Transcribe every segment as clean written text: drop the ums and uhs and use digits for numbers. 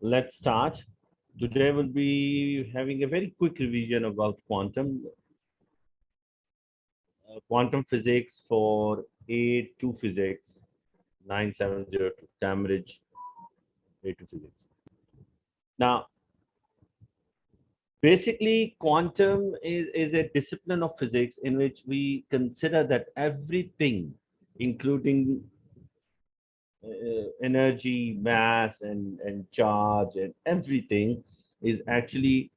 let's start. Today we'll be having a very quick revision about quantum physics for A2 physics 9702 Cambridge A2 physics. Now, basically, quantum is a discipline of physics in which we consider that everything, including energy, mass, and charge, and everything, is actually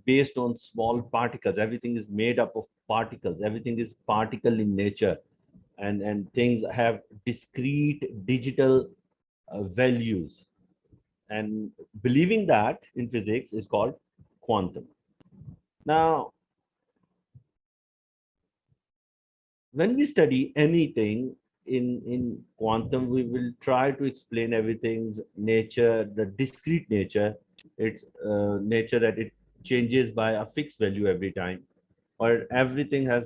based on small particles. Everything is made up of particles. Everything is particle in nature, and things have discrete digital values. And believing that in physics is called quantum. Now, when we study anything in quantum, we will try to explain everything's nature, the discrete nature, its nature that it changes by a fixed value every time, or everything has.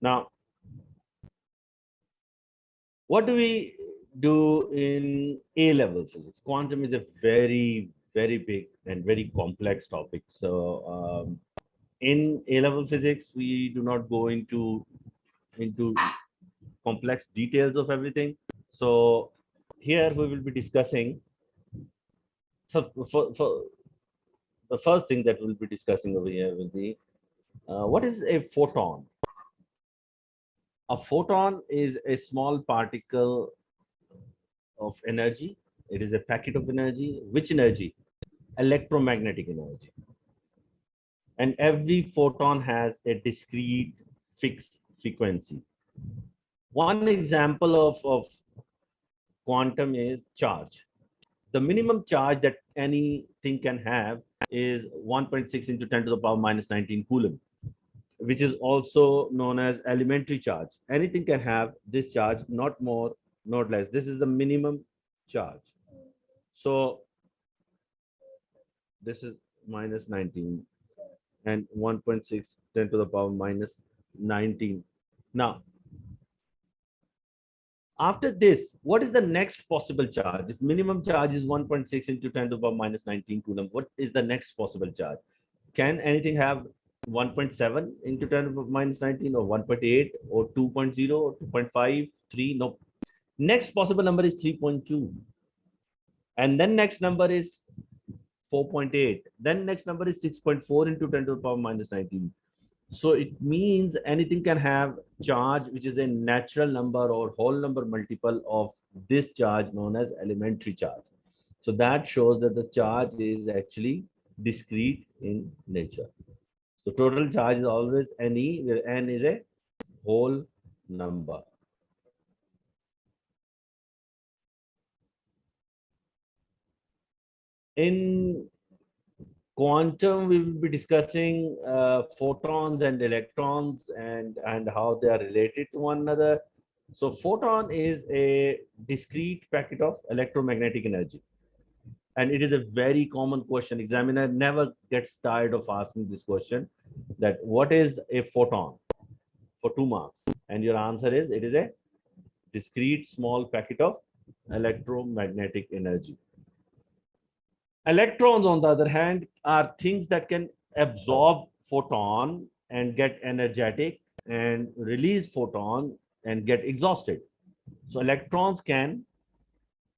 Now, what do we do in A-level physics? Quantum is a very, very big and very complex topic. So in A-level physics, we do not go into complex details of everything. So here we will be discussing. So for the first thing that we'll be discussing over here will be what is a photon? A photon is a small particle of energy. It is a packet of energy. Which energy? Electromagnetic energy. And every photon has a discrete fixed frequency. One example of quantum is charge. The minimum charge that anything can have is 1.6 into 10 to the power minus 19 coulomb, which is also known as elementary charge. Anything can have this charge, not more, not less. This is the minimum charge. So this is minus 19 and 1.6 10 to the power minus 19. Now, after this, what is the next possible charge? If minimum charge is 1.6 into 10 to the power minus 19 coulomb, what is the next possible charge? Can anything have 1.7 into 10 to the power minus 19 or 1.8 or 2.0 or 2.5, 3? No. Next possible number is 3.2. And then next number is 4.8. Then next number is 6.4 into 10 to the power minus 19. So it means anything can have charge, which is a natural number or whole number multiple of this charge known as elementary charge. So that shows that the charge is actually discrete in nature. So total charge is always NE, where N is a whole number. In quantum, we will be discussing photons and electrons and how they are related to one another. So photon is a discrete packet of electromagnetic energy. And it is a very common question. Examiner never gets tired of asking this question, that what is a photon, for 2 marks? And your answer is, it is a discrete small packet of electromagnetic energy. Electrons, on the other hand, are things that can absorb photon and get energetic and release photon and get exhausted. So electrons can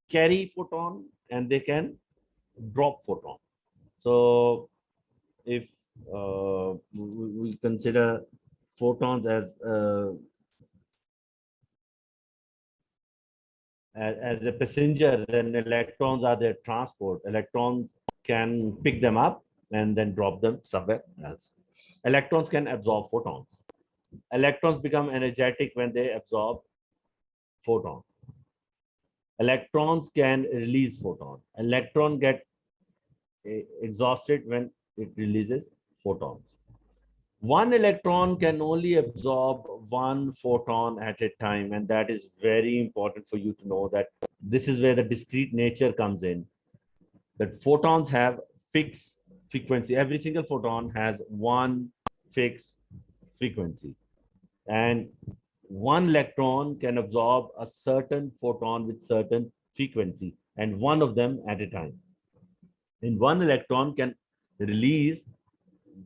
carry photon and they can drop photon. So if we consider photons as a passenger, then electrons are their transport. Electrons can pick them up and then drop them somewhere else. Electrons can absorb photons. Electrons become energetic when they absorb photon. Electrons can release photon. Electron get exhausted when it releases photons. One electron can only absorb one photon at a time, and that is very important for you to know, that this is where the discrete nature comes in, that photons have fixed frequency. Every single photon has one fixed frequency. And one electron can absorb a certain photon with certain frequency, and one of them at a time. And one electron can release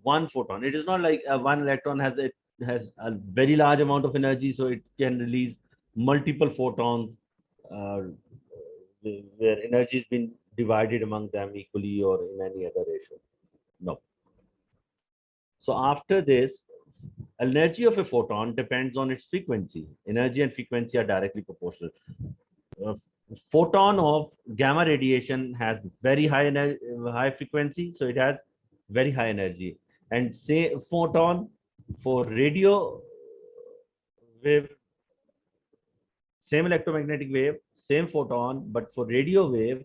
one photon. It is not like one electron has a very large amount of energy, so it can release multiple photons uh, where energy has been divided among them equally or in any other ratio. No. So after this, energy of a photon depends on its frequency. Energy and frequency are directly proportional. Uh, Photon of gamma radiation has very high frequency, so it has very high energy. And say photon for radio wave, same electromagnetic wave, same photon, but for radio wave,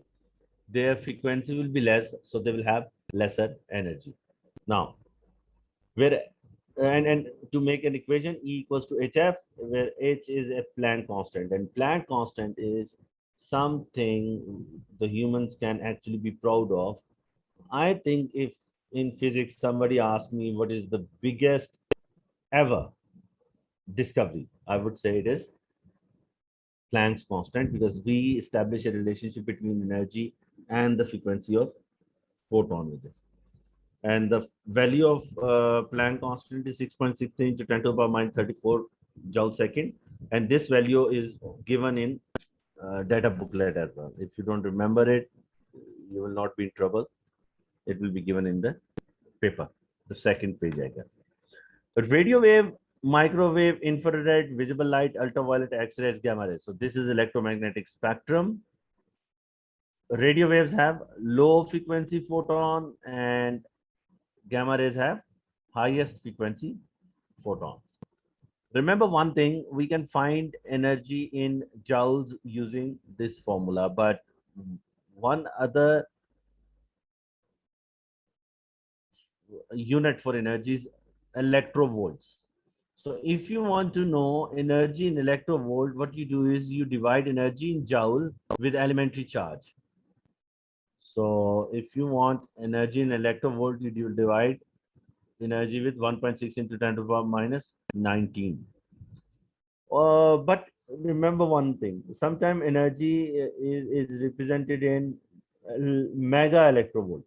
their frequency will be less, so they will have lesser energy. Now, where and to make an equation, E equals to HF, where H is a Planck constant, and Planck constant is something the humans can actually be proud of. I think if in physics somebody asked me what is the biggest ever discovery, I would say it is Planck's constant, because we establish a relationship between energy and the frequency of photon with this. And the value of Planck constant is 6.63 into 10 to the power minus 34 joule second. And this value is given in data booklet as well. If you don't remember it, you will not be in trouble. It will be given in the paper, the second page, I guess. But radio wave, microwave, infrared, visible light, ultraviolet, X-rays, gamma rays. So this is electromagnetic spectrum. Radio waves have low frequency photon and gamma rays have highest frequency photons. Remember one thing, we can find energy in joules using this formula, but one other unit for energy is electrovolts. So if you want to know energy in electrovolt, what you do is you divide energy in joule with elementary charge. So if you want energy in electrovolt, you divide energy with 1.6 into 10 to the power minus 19. But remember one thing, sometimes energy is represented in mega electrovolt.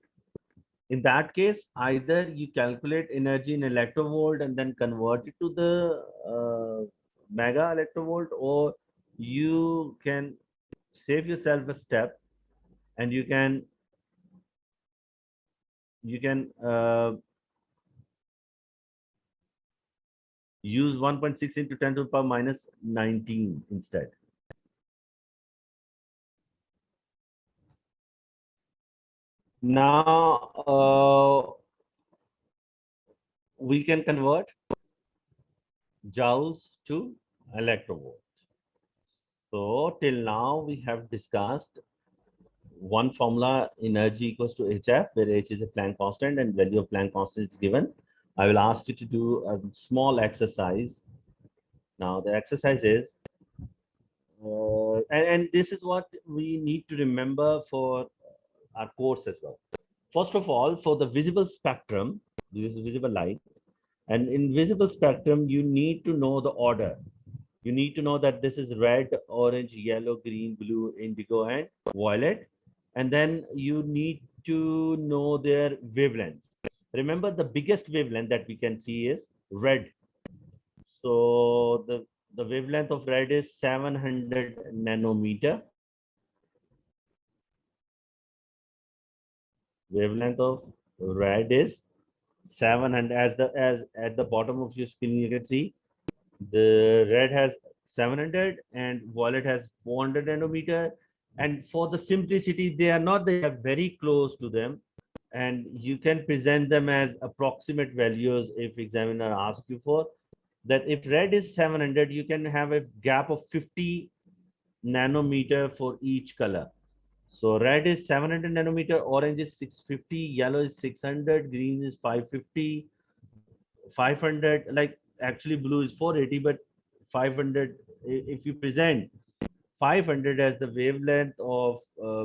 In that case, either you calculate energy in electrovolt and then convert it to the mega electrovolt, or you can save yourself a step and you can use 1.6 into 10 to the power minus 19 instead. Now we can convert joules to electrovolts. So till now we have discussed one formula, energy equals to HF, where H is a Planck constant and value of Planck constant is given. I will ask you to do a small exercise. Now the exercise is, and this is what we need to remember for our course as well. First of all, for the visible spectrum, this is visible light, and in visible spectrum, you need to know the order. You need to know that this is red, orange, yellow, green, blue, indigo, and violet. And then you need to know their wavelengths. Remember, the biggest wavelength that we can see is red. So the wavelength of red is 700 nanometer. Wavelength of red is 700. As at the bottom of your screen you can see, the red has 700 and violet has 400 nanometer. And for the simplicity, they are very close to them, and you can present them as approximate values. If examiner asks you for that, if red is 700, you can have a gap of 50 nanometer for each color. So red is 700 nanometer, orange is 650, yellow is 600, green is 550, 500, like actually blue is 480, but 500, if you present 500 as the wavelength of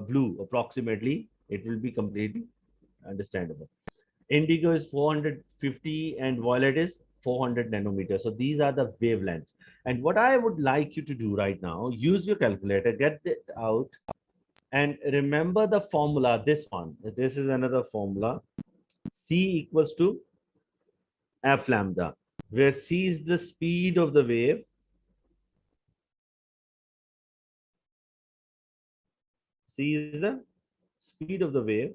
blue approximately, it will be completely understandable. Indigo is 450 and violet is 400 nanometers. So these are the wavelengths. And what I would like you to do right now, use your calculator, get it out, and remember the formula, this one. This is another formula. C equals to F lambda, where C is the speed of the wave. C is the speed of the wave.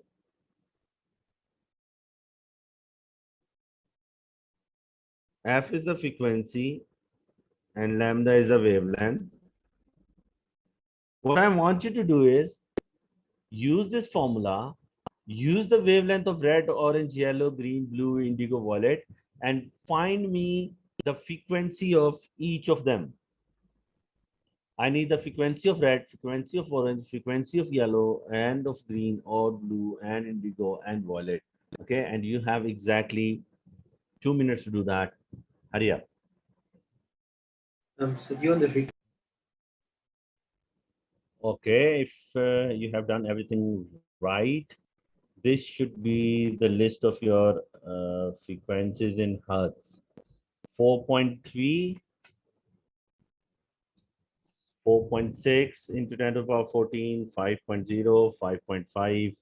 F is the frequency and lambda is the wavelength. What I want you to do is use this formula, use the wavelength of red, orange, yellow, green, blue, indigo, violet, and find me the frequency of each of them. I need the frequency of red, frequency of orange, frequency of yellow, and of green or blue and indigo and violet. Okay, and you have exactly 2 minutes to do that. Hurry up. So do you want the frequency? Okay, if you have done everything right, this should be the list of your frequencies in hertz. 4.3, 4.6 into 10 to the power 14, 5.0, 5.5.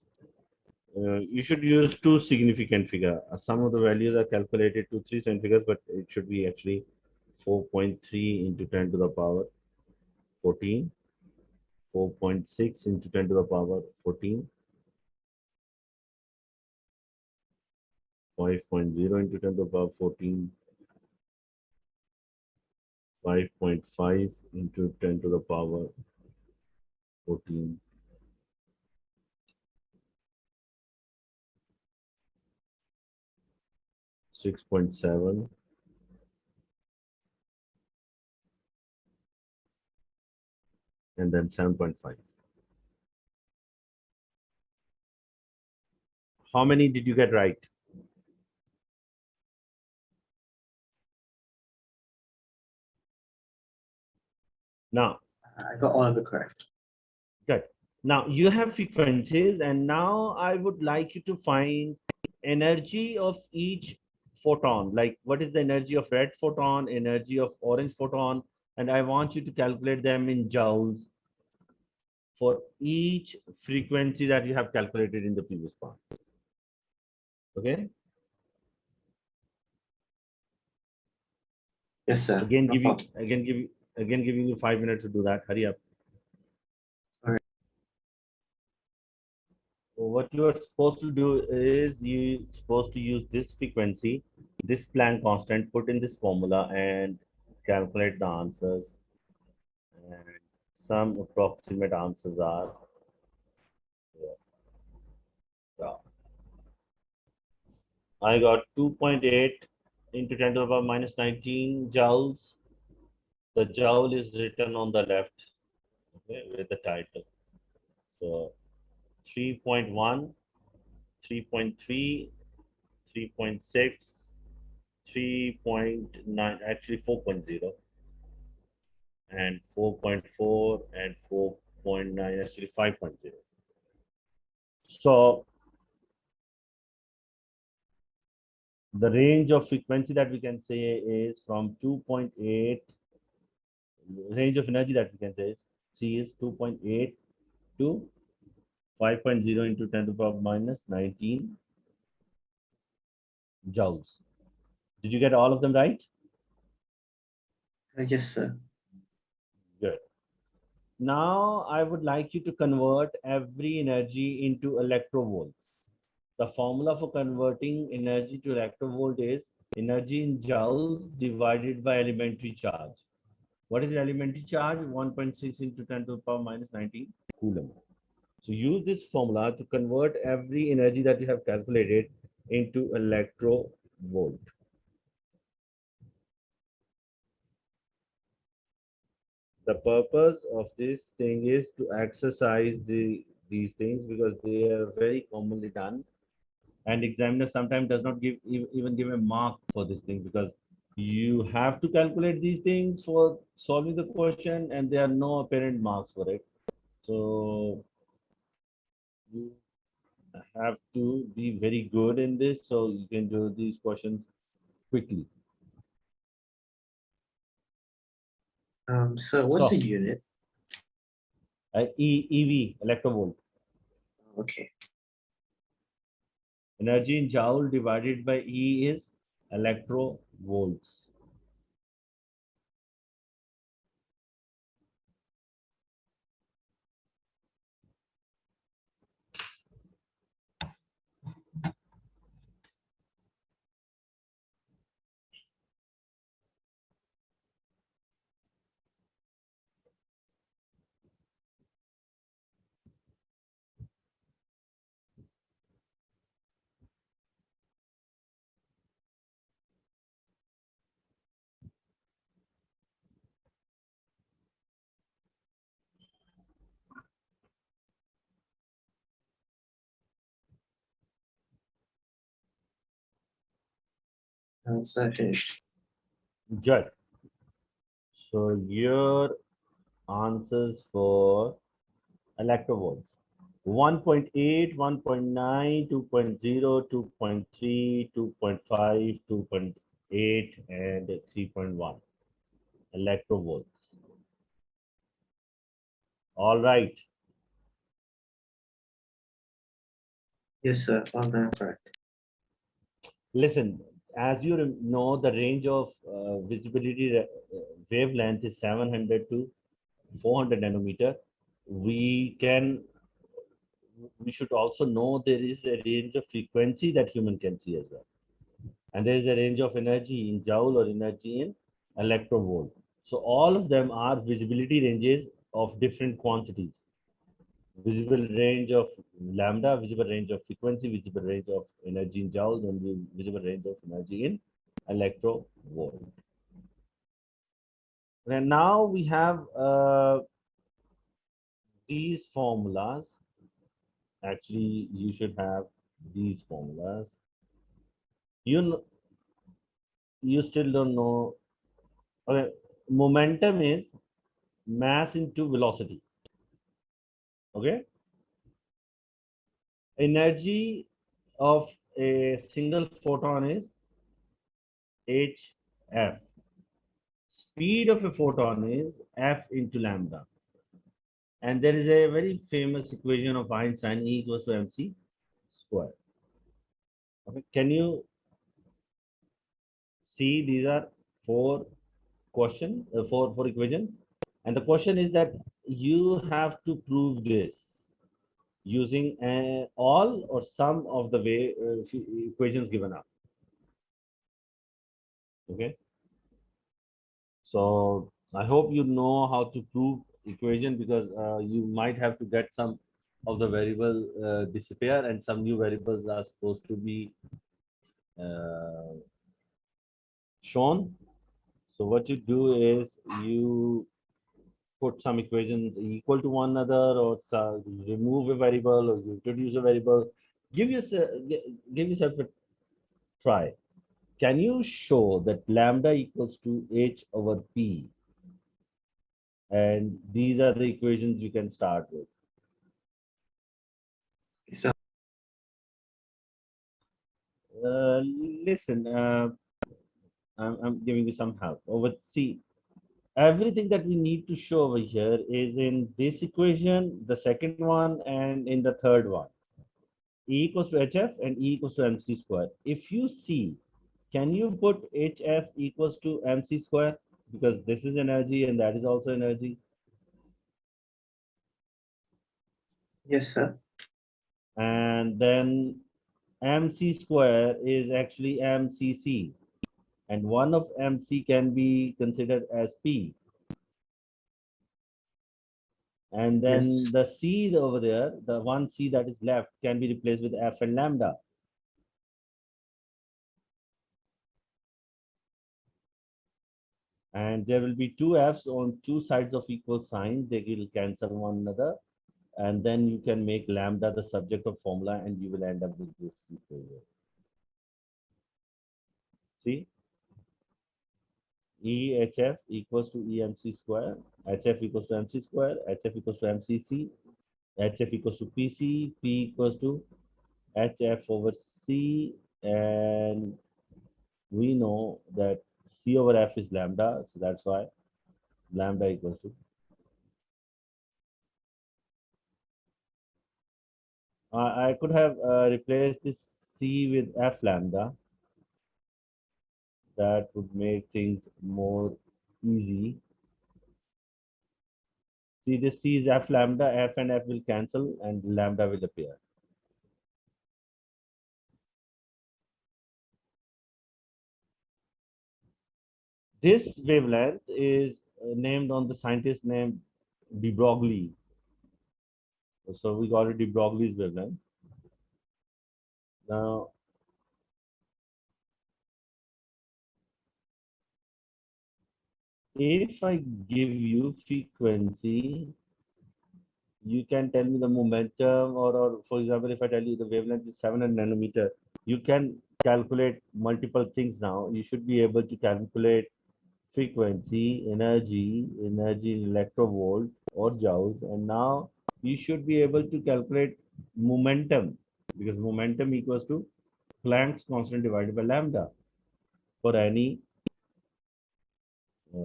You should use two significant figure. Some of the values are calculated to three significant figures, but it should be actually 4.3 into 10 to the power 14, 4.6 into 10 to the power 14, 5.0 into 10 to the power 14, 5.5 into 10 to the power 14, 6.7, and then 7.5. How many did you get right? Now, I got all of it correct. good. Now you have frequencies, and now I would like you to find energy of each photon. Like, what is the energy of red photon, energy of orange photon, and I want you to calculate them in joules for each frequency that you have calculated in the previous part. Okay. Yes, sir. Again, No problem. giving you 5 minutes to do that. Hurry up. All right. So what you are supposed to do is you're supposed to use this frequency, this Planck constant, put in this formula and calculate the answers. And some approximate answers are here. Yeah. I got 2.8 into 10 to the power minus 19 joules. The joule is written on the left, okay, with the title. So 3.1, 3.3, 3.6, 3.9, actually 4.0, and 4.4 and 4.9, actually 5.0. So the range of frequency that we can say is from 2.8, range of energy that we can say is C is 2.8 to 5.0 into 10 to the power minus 19 joules. Did you get all of them right? Yes, sir. Good. Now I would like you to convert every energy into electrovolts. The formula for converting energy to electrovolt is energy in joules divided by elementary charge. What is elementary charge? 1.6 into 10 to the power minus 19 coulomb. So use this formula to convert every energy that you have calculated into electrovolt. The purpose of this thing is to exercise these things because they are very commonly done, and examiner sometimes does not even give a mark for this thing because you have to calculate these things for solving the question and there are no apparent marks for it. So you have to be very good in this so you can do these questions quickly. So what's the So unit? EV, electrovolt. Okay. Energy in joule divided by E is electrovolts. So I finished. Good. So your answers for electrovolts. 1.8, 1.9, 2.0, 2.3, 2.5, 2.8, and 3.1 electrovolts. All right. Yes, sir. All of them are correct. Listen, as you know, the range of visibility wavelength is 700 to 400 nanometer. We can, we should also know there is a range of frequency that human can see as well. And there is a range of energy in joule or energy in electrovolt. So all of them are visibility ranges of different quantities. Visible range of lambda, visible range of frequency, visible range of energy in joules, and visible range of energy in electrovolt. And now we have these formulas. Actually, you should have these formulas. You still don't know. Okay, momentum is mass into velocity. Okay, energy of a single photon is hf. Speed of a photon is f into lambda. And there is a very famous equation of Einstein, E equals to mc square. Okay, can you see these are four questions, four equations, and the question is that you have to prove this using all or some of the way equations given up. Okay, so I hope you know how to prove equation, because you might have to get some of the variable disappear and some new variables are supposed to be uh, shown. So what you do is you put some equations equal to one another, or remove a variable, or you introduce a variable. Give yourself, give yourself a try. Can you show that lambda equals to h over p? And these are the equations you can start with. So Uh, Listen, I'm giving you some help. Over, see, everything that we need to show over here is in this equation, the second one, and in the third one. E equals to hf and E equals to mc square. If you see, can you put hf equals to mc square? Because this is energy and that is also energy. yes, sir. And then mc square is actually mcc. And one of mc can be considered as p. And then Yes. the c over there, the one c that is left, can be replaced with f and lambda. And there will be two f's on two sides of equal signs. They will cancel one another. And then you can make lambda the subject of formula and you will end up with this equation. See, EHF equals to EMC square, HF equals to MC square, HF equals to MCC, HF equals to PC, P equals to HF over C, and we know that C over F is lambda, so that's why lambda equals to. I could have replaced this C with F lambda. That would make things more easy. See, this C is F lambda, F and F will cancel and lambda will appear. This wavelength is named on the scientist named de Broglie. So we got it de Broglie's wavelength. Now, if I give you frequency, you can tell me the momentum, or for example, if I tell you the wavelength is 700 nanometer, you can calculate multiple things now. You should be able to calculate frequency, energy in electrovolt or joules, and now you should be able to calculate momentum, because momentum equals to Planck's constant divided by lambda for any uh,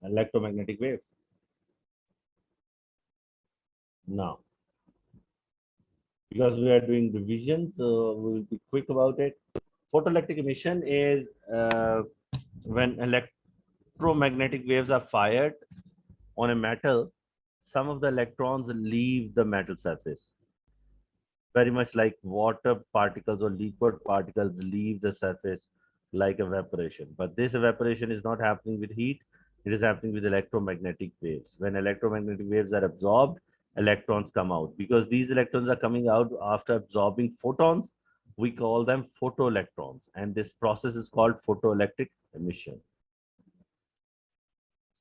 electromagnetic wave. Now, because we are doing revision, so we will be quick about it. Photoelectric emission is when electromagnetic waves are fired on a metal, some of the electrons leave the metal surface. Very much like water particles or liquid particles leave the surface like evaporation. But this evaporation is not happening with heat, it is happening with electromagnetic waves. When electromagnetic waves are absorbed, electrons come out. Because these electrons are coming out after absorbing photons, we call them photoelectrons. And this process is called photoelectric emission.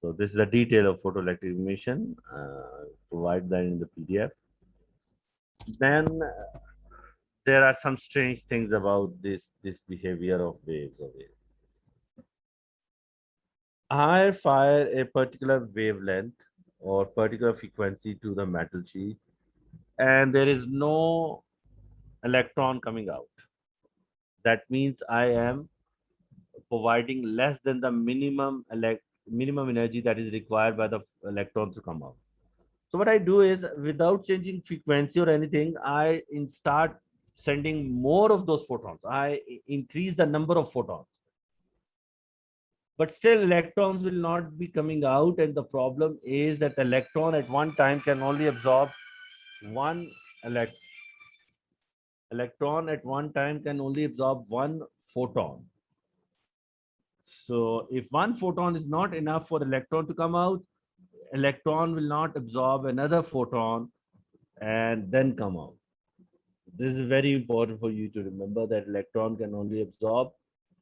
So this is the detail of photoelectric emission. Provide that in the PDF. Then there are some strange things about this behavior of waves. I fire a particular wavelength or particular frequency to the metal sheet, and there is no electron coming out. That means I am providing less than the minimum energy that is required by the electron to come out. So what I do is, without changing frequency or anything, I start sending more of those photons. I increase the number of photons. But still electrons will not be coming out, and the problem is that electron at one time can only absorb one electron at one time can only absorb one photon. So if one photon is not enough for electron to come out, electron will not absorb another photon and then come out. This is very important for you to remember, that electron can only absorb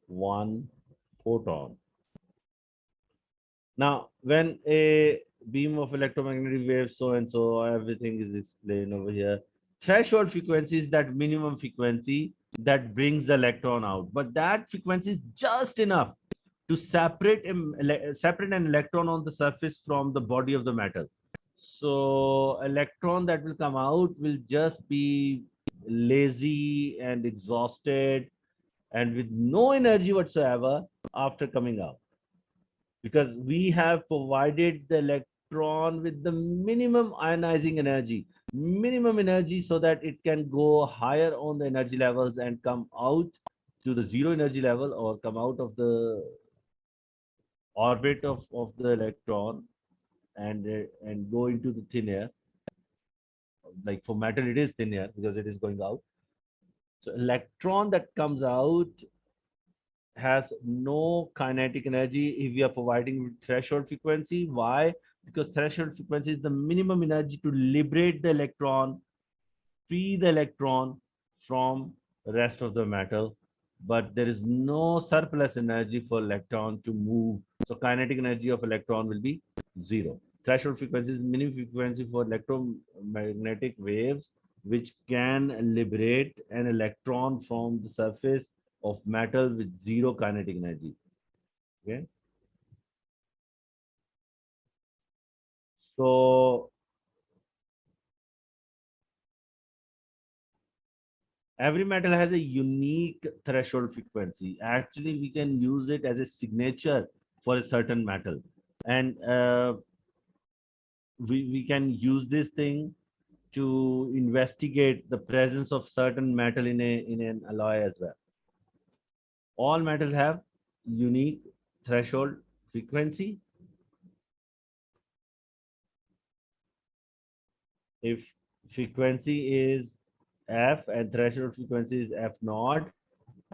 one photon. Now, when a beam of electromagnetic waves, so and so, everything is explained over here. Threshold frequency is that minimum frequency that brings the electron out. But that frequency is just enough to separate an electron on the surface from the body of the metal. So electron that will come out will just be lazy and exhausted and with no energy whatsoever after coming out, because we have provided the electron with the minimum ionizing energy so that it can go higher on the energy levels and come out to the zero energy level, or come out of the orbit of the electron and go into the thin air. Like for metal, it is thin air because it is going out. So electron that comes out has no kinetic energy if we are providing threshold frequency. Why? Because threshold frequency is the minimum energy to liberate the electron, free the electron from the rest of the metal, but there is no surplus energy for electron to move. So kinetic energy of electron will be zero. Threshold frequency is minimum frequency for electromagnetic waves, which can liberate an electron from the surface of metal with zero kinetic energy. Okay. So every metal has a unique threshold frequency. Actually, we can use it as a signature for a certain metal. And we can use this thing to investigate the presence of certain metal in an alloy as well. All metals have unique threshold frequency. If frequency is f and threshold frequency is f naught,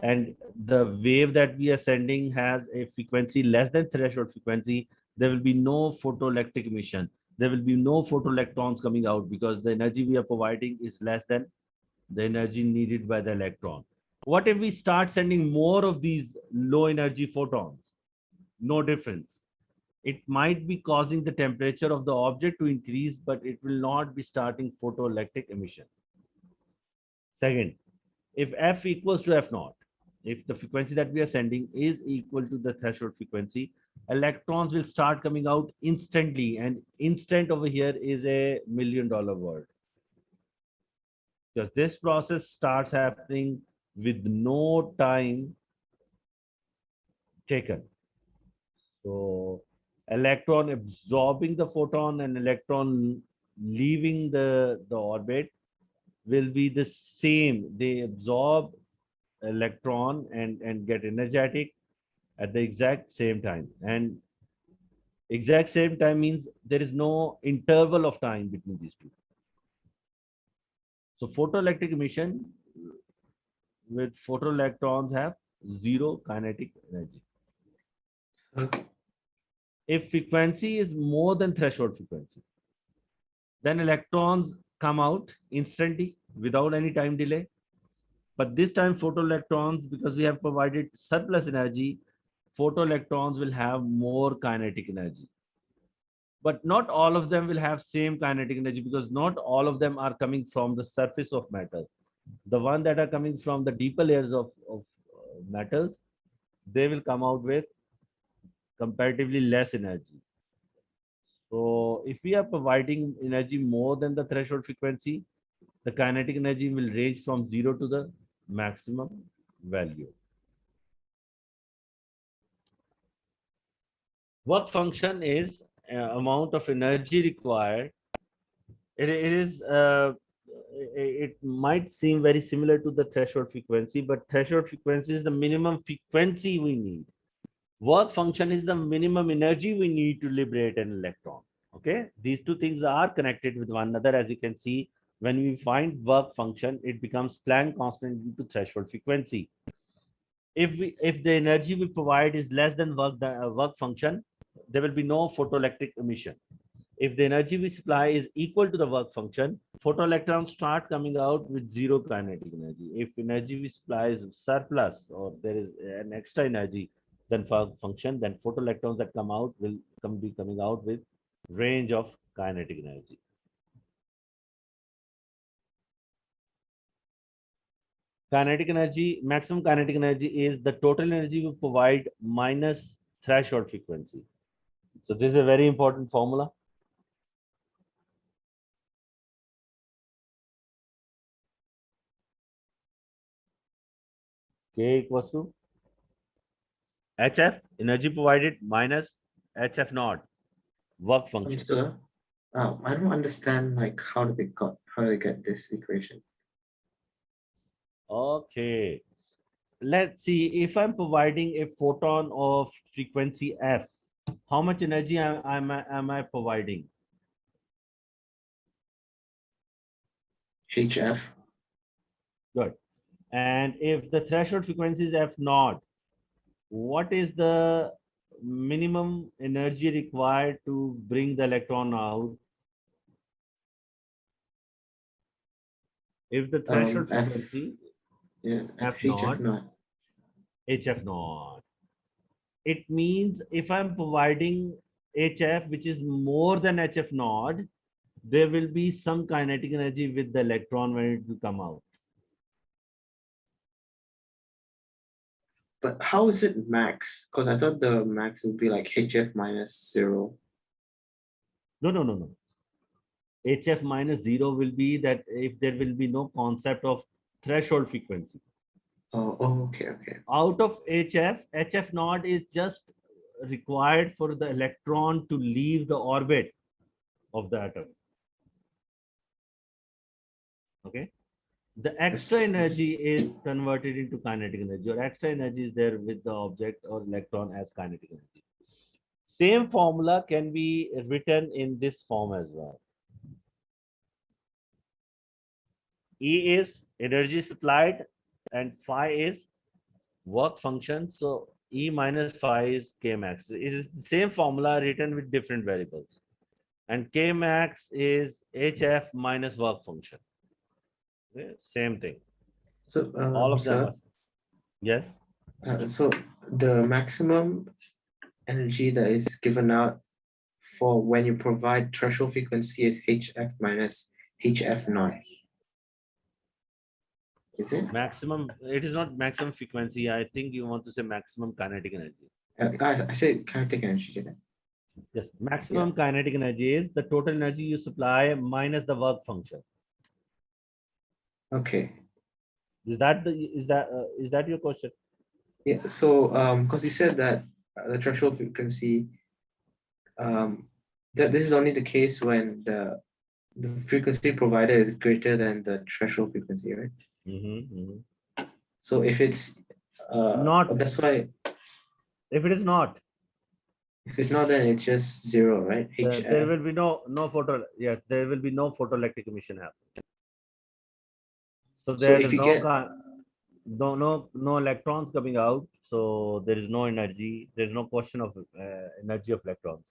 and the wave that we are sending has a frequency less than threshold frequency, there will be no photoelectric emission. There will be no photoelectrons coming out because the energy we are providing is less than the energy needed by the electron. What if we start sending more of these low energy photons? No difference. It might be causing the temperature of the object to increase, but it will not be starting photoelectric emission. Second, if f equals to f naught, if the frequency that we are sending is equal to the threshold frequency, electrons will start coming out instantly, and instant over here is a $1 million word. Because this process starts happening with no time taken. So electron absorbing the photon and electron leaving the orbit will be the same. They absorb electron and get energetic at the exact same time. And exact same time means there is no interval of time between these two. So photoelectric emission with photoelectrons have zero kinetic energy. If frequency is more than threshold frequency, then electrons come out instantly without any time delay. But this time photoelectrons, because we have provided surplus energy, photoelectrons will have more kinetic energy. But not all of them will have same kinetic energy, because not all of them are coming from the surface of metal. The one that are coming from the deeper layers of metals, they will come out with comparatively less energy. So if we are providing energy more than the threshold frequency, the kinetic energy will range from 0 to the maximum value. Work function is amount of energy required. It might seem very similar to the threshold frequency, but threshold frequency is the minimum frequency we need. Work function is the minimum energy we need to liberate an electron. Okay, these two things are connected with one another. As you can see, when we find work function, it becomes Planck constant into threshold frequency. If the energy we provide is less than work function, there will be no photoelectric emission. If the energy we supply is equal to the work function, photoelectrons start coming out with zero kinetic energy. If energy we supply is surplus, or there is an extra energy than work function, then photoelectrons that come out will be coming out with range of kinetic energy. Kinetic energy, maximum kinetic energy is the total energy we provide minus threshold frequency. So this is a very important formula. K equals to HF, energy provided, minus HF naught, work function. Sir, I don't understand like how do they get this equation? Okay, let's see. If I'm providing a photon of frequency F, how much energy am I providing? HF. Good. And if the threshold frequency is F naught, what is the minimum energy required to bring the electron out? If the threshold frequency F HF naught, naught. HF naught. It means if I'm providing HF, which is more than HF naught, there will be some kinetic energy with the electron when it will come out. But how is it max? Because I thought the max would be like HF minus 0. No. HF minus 0 will be that if there will be no concept of threshold frequency. Oh, okay. Out of HF, HF naught is just required for the electron to leave the orbit of the atom. Okay. The extra Yes. energy is converted into kinetic energy, or extra energy is there with the object or electron as kinetic energy. Same formula can be written in this form as well. E is energy supplied and phi is work function. So E minus phi is K max. It is the same formula written with different variables. And K max is HF minus work function. Okay, same thing. So, All of them sir, are. Yes. so the maximum energy that is given out for when you provide threshold frequency is HF minus HF naught. Is it? Maximum, it is not maximum frequency. I think you want to say maximum kinetic energy. I said kinetic energy, didn't I? Yes, maximum kinetic energy is the total energy you supply minus the work function. Okay. Is that your question? Yeah. So, because you said that the threshold frequency, that this is only the case when the frequency provided is greater than the threshold frequency, right? So if it's Not that's why if it is not, if it's not, then it's just zero, right? there HF. will be no photo. Yes, there will be no photoelectric emission happening. So So there if is you get no electrons coming out. So there is no energy. There is no question of energy of electrons.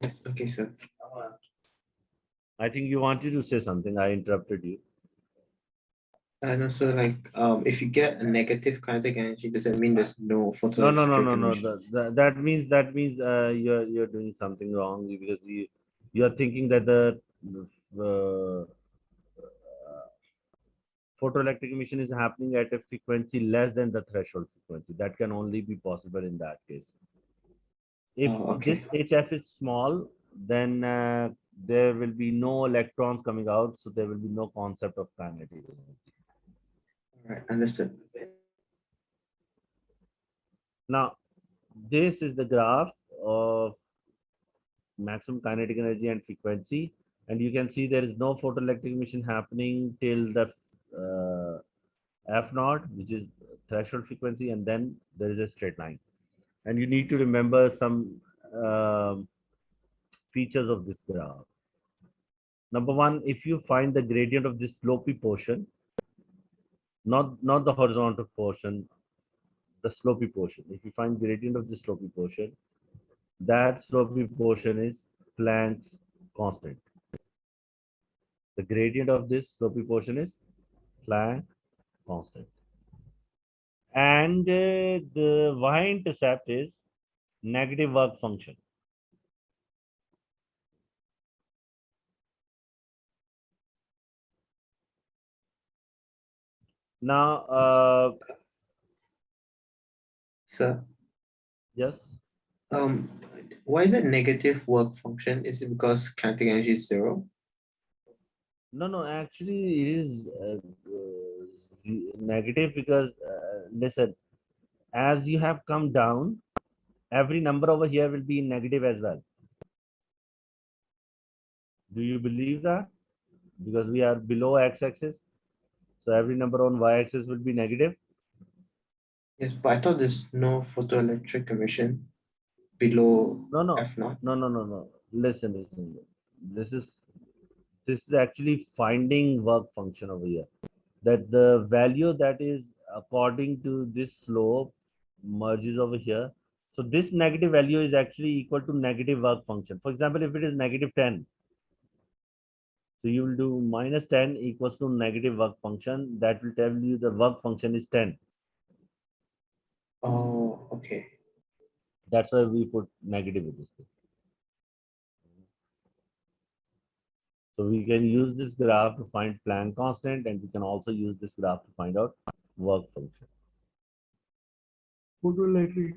yes, okay, sir. I think you wanted to say something. I interrupted you. And also, like, if you get a negative kinetic energy, does that mean there's no No. photoelectric emission? That means you're doing something wrong because you are thinking that the uh, photoelectric emission is happening at a frequency less than the threshold frequency. That can only be possible in that case. If Oh, this okay. HF is small, then there will be no electrons coming out, so there will be no concept of kinetic energy. All right, understood. Now, this is the graph of maximum kinetic energy and frequency, and you can see there is no photoelectric emission happening till the F naught, which is threshold frequency, and then there is a straight line. And you need to remember some features of this graph. Number one, if you find the gradient of this slopy portion, not the horizontal portion, the slopy portion. If you find gradient of the slopy portion, that slopy portion is Planck's constant. The gradient of this slopy portion is Planck constant. And the y-intercept is negative work function. Now, So, yes. um, why is it negative work function? Is it because kinetic energy is zero? No, actually, it is negative because, listen, as you have come down, every number over here will be negative as well. Do you believe that? Because we are below x-axis, so every number on y-axis will be negative. Yes, but I thought there's no photoelectric emission below No. F naught. No. Listen. This is actually finding work function over here. That the value that is according to this slope merges over here. So this negative value is actually equal to negative work function. For example, if it is negative 10, so you will do minus 10 equals to negative work function. That will tell you the work function is 10. Oh, okay. That's why we put negative in this thing. So we can use this graph to find Planck constant, and we can also use this graph to find out work function. Photoelectric.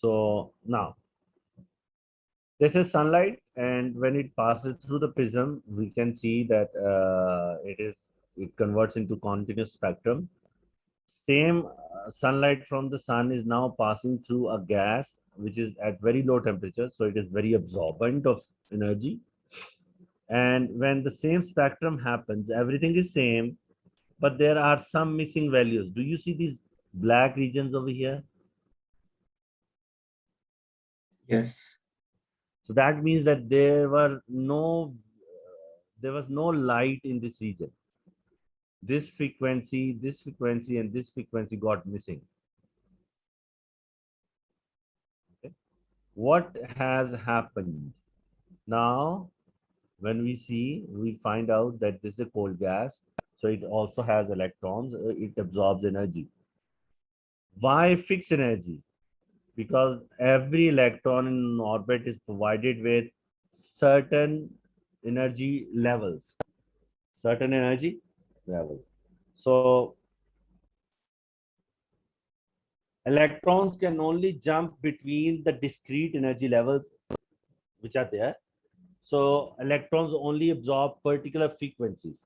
So now This is sunlight, and when it passes through the prism, we can see that it converts into continuous spectrum. Same sunlight from the sun is now passing through a gas which is at very low temperature, so it is very absorbent of energy. And when the same spectrum happens, everything is same, but there are some missing values. Do you see these black regions over here? Yes. So that means that there was no light in this region. This frequency, and this frequency got missing. Okay. What has happened? Now, when we find out that this is a cold gas, so it also has electrons, it absorbs energy. Why fixed energy? Because every electron in orbit is provided with certain energy levels. Certain energy levels. So electrons can only jump between the discrete energy levels which are there. So electrons only absorb particular frequencies.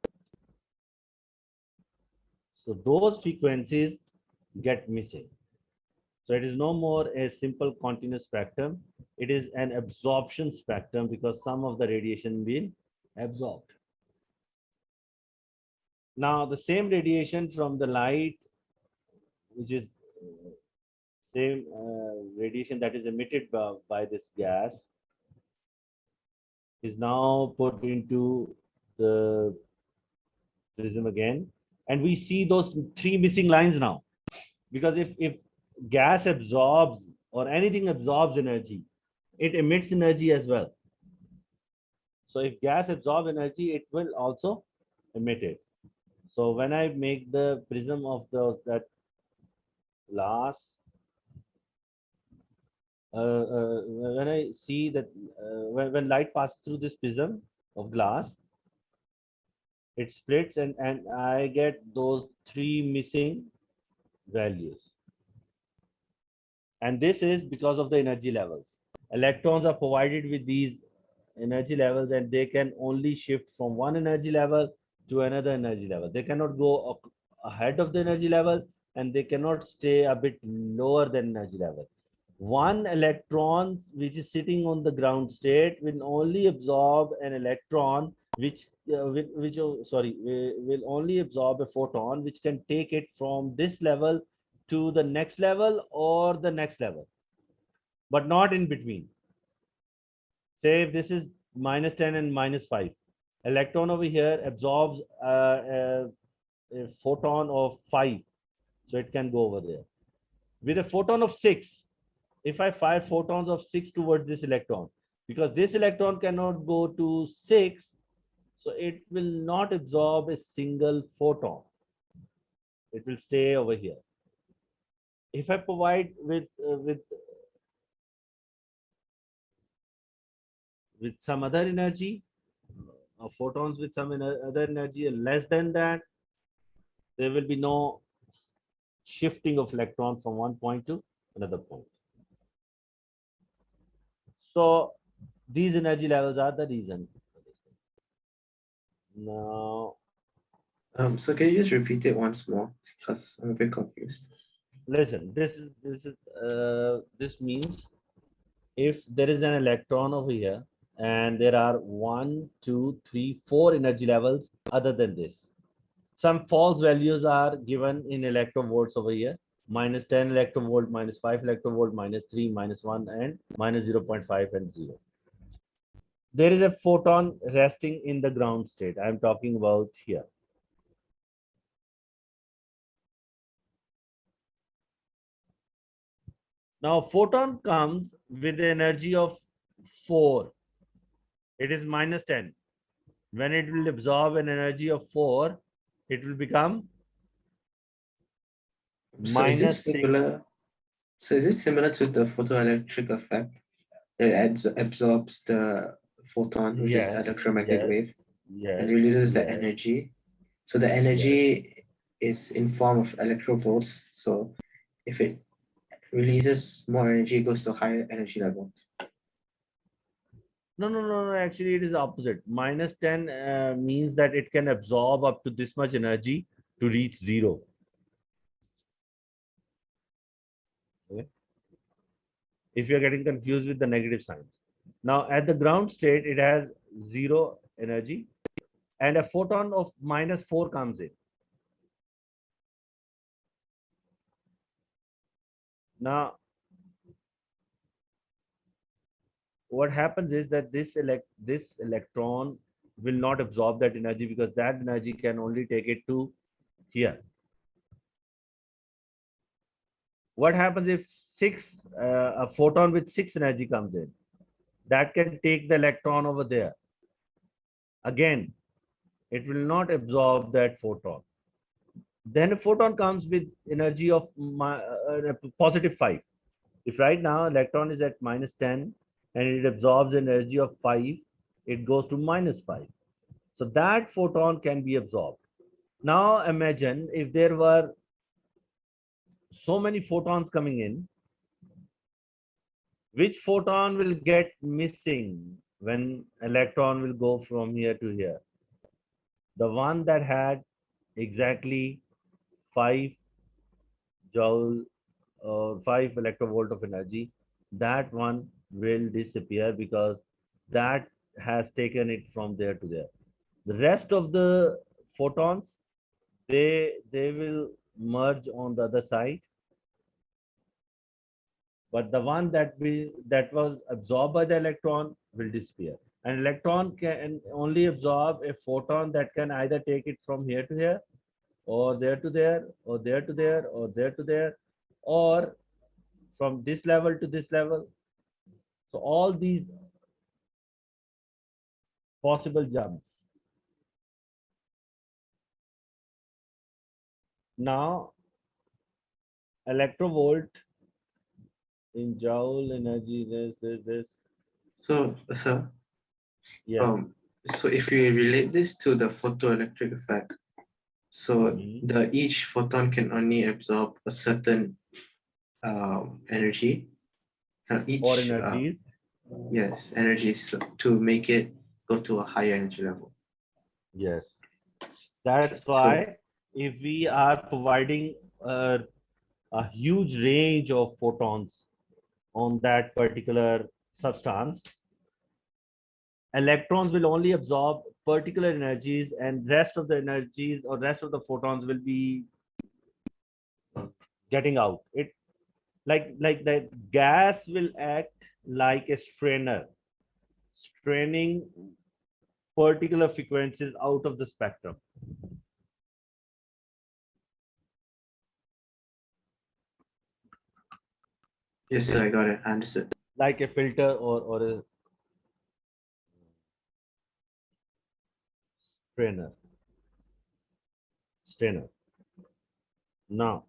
So those frequencies get missing. So it is no more a simple continuous spectrum. It is an absorption spectrum because some of the radiation being absorbed. Now the same radiation from the light, which is same radiation that is emitted by this gas, is now put into the prism again, and we see those three missing lines now. Because if gas absorbs or anything absorbs energy, it emits energy as well. So if gas absorbs energy, it will also emit it. So when I make the prism of that glass, when I see that when light passes through this prism of glass, it splits, and I get those three missing values. And this is because of the energy levels. Electrons are provided with these energy levels, and they can only shift from one energy level to another energy level. They cannot go ahead of the energy level, and they cannot stay a bit lower than energy level. One electron which is sitting on the ground state will only absorb an electron will only absorb a photon which can take it from this level to the next level or the next level, but not in between. Say if this is -10 and -5, electron over here absorbs a photon of 5, so it can go over there. With a photon of 6, if I fire photons of 6 towards this electron, because this electron cannot go to 6, so it will not absorb a single photon. It will stay over here. If I provide with some other energy, photons with some other energy less than that, there will be no shifting of electron from one point to another point. So these energy levels are the reason. Now, So can you just repeat it once more? Because I'm a bit confused. listen. This means if there is an electron over here, and there are 1, 2, 3, 4 energy levels other than this. Some false values are given in electrovolts over here. -10 electrovolt, -5 electrovolt, -3, -1, and -0.5 and 0. There is a photon resting in the ground state. I'm talking about here. Now, photon comes with the energy of 4. It is -10. When it will absorb an energy of 4, it will become So is it -6. similar? So is it similar to the photoelectric effect? It absorbs the photon, which is Yes, electromagnetic yes, wave, and yes, releases the yes, energy. So the yes. energy is in form of electrovolts. So if it releases more energy, it goes to higher energy level. No. Actually, it is opposite. -10 means that it can absorb up to this much energy to reach 0. Okay? If you're getting confused with the negative signs. Now, at the ground state, it has 0 energy, and a photon of -4 comes in. Now, what happens is that this electron will not absorb that energy, because that energy can only take it to here. What happens if a photon with 6 energy comes in? That can take the electron over there. Again, it will not absorb that photon. Then a photon comes with energy of +5. If right now electron is at -10 and it absorbs energy of 5, it goes to -5. So that photon can be absorbed. Now imagine if there were so many photons coming in, which photon will get missing when electron will go from here to here? The one that had exactly 5 joule or 5 electrovolt of energy, that one will disappear, because that has taken it from there to there. The rest of the photons, they will merge on the other side, but the one that was absorbed by the electron will disappear. An electron can only absorb a photon that can either take it from here to here, or there to there, or there to there, or there to there, or from this level to this level. So all these possible jumps. Now, electrovolt in joule energy, this. So, Yes. so if we relate this to the photoelectric effect, so Mhm. the each photon can only absorb a certain energy. Or Each energies. yes, energies to make it go to a higher energy level. Yes. That's So why if we are providing a huge range of photons on that particular substance, electrons will only absorb particular energies, and rest of the energies or rest of the photons will be getting out. It like the gas will act like a strainer, straining particular frequencies out of the spectrum. yes, I got it. I understood. Like a filter or a strainer. Strainer. Now,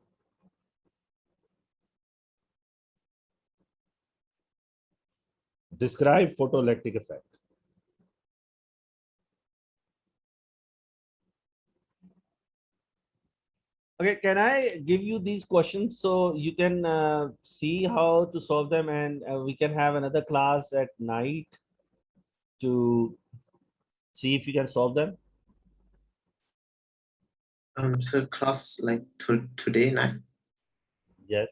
describe photoelectric effect. Okay, can I give you these questions so you can see how to solve them, and we can have another class at night to see if you can solve them? So class like today night. Yes.